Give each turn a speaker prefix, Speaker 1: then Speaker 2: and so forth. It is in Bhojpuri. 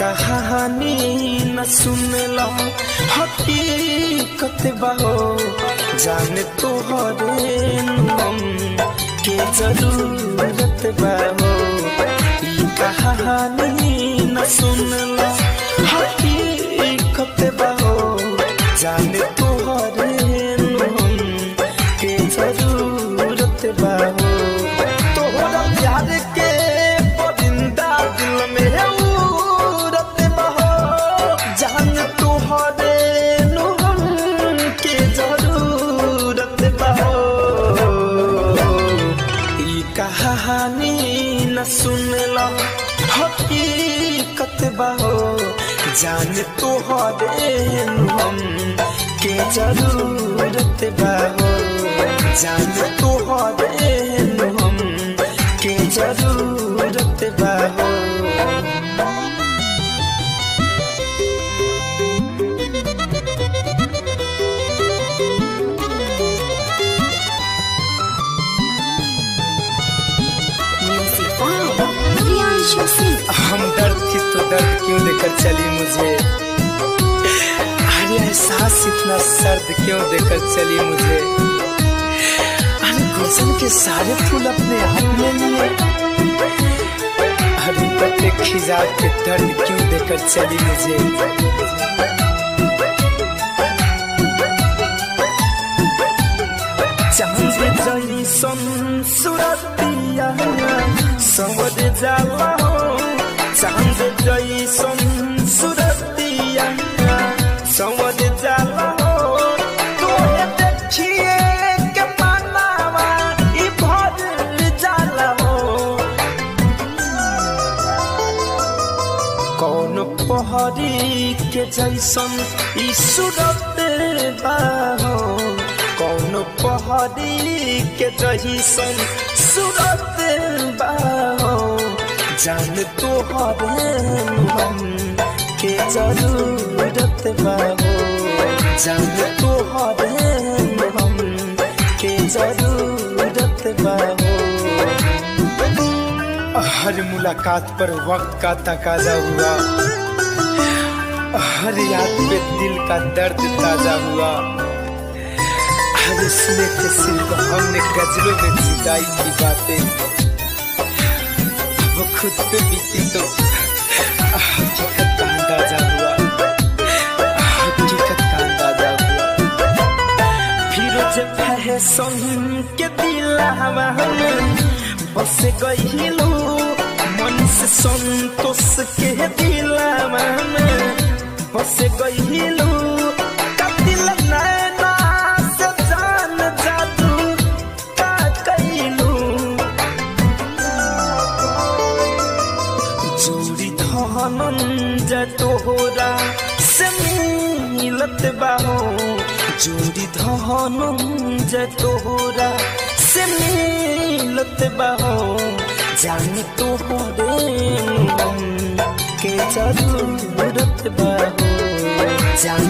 Speaker 1: कहानी न सुनला हकीकत बाहो जाने तोहरे नाम के जरूरत बाहो कहानी न सुनला हकीकत बाहो जाने तोहरे नाम के जरूरत बाहो तोहरा प्यार के परिंदा दिल में उड़त बाहो जान तोहरे नाम के जरूरत बाहो ई कहानी न सुनला हकीकत बाहो जान तोहरे नाम के जरूरत बाहो जान तोहरे नाम के जरूरत बाहो हम दर्द थी तो दर्द क्यों देकर चली मुझे अरे एहसास इतना सर्द क्यों देकर चली मुझे अरे गुलशन के सारे फूल अपने हाथ में लिए अरे पत्ते खिजा के दर्द क्यों देकर चली मुझे चांद जैसन सूरतिया सवद जाला हो चांद जैसन सूरतिया सवद जाला हो तोहे देखिए के मानवा ई भर जाला हो कौन पहरी के जैसन ई सूरत बाहो कौन पहरी के जैसन सूरत बाहो जान तोहरे नाम के जरूरत बाहो जान तोहरे नाम के जरूरत बाहो हर मुलाकात पर वक्त का तकाजा हुआ हर याद पे दिल का दर्द ताजा हुआ हर सुने थे सिर्फ हमने गजलों में जुदाई की बातें वो खुद पे बीती तो हकीकत का अंदाजा हुआ हकीकत का अंदाजा हुआ फिर जब फैशन के दिलावा में बस गइलू मन से संतोष के दिलावा में बस गइलू कतिल नैना से जान जादू का कइलू जोड़ी धनंजय तोहरा से मिलत बाहो जोड़ी धनंजय तोहरा से मिलत बाहो जान तोहरे नाम के जरूरत बाहो जान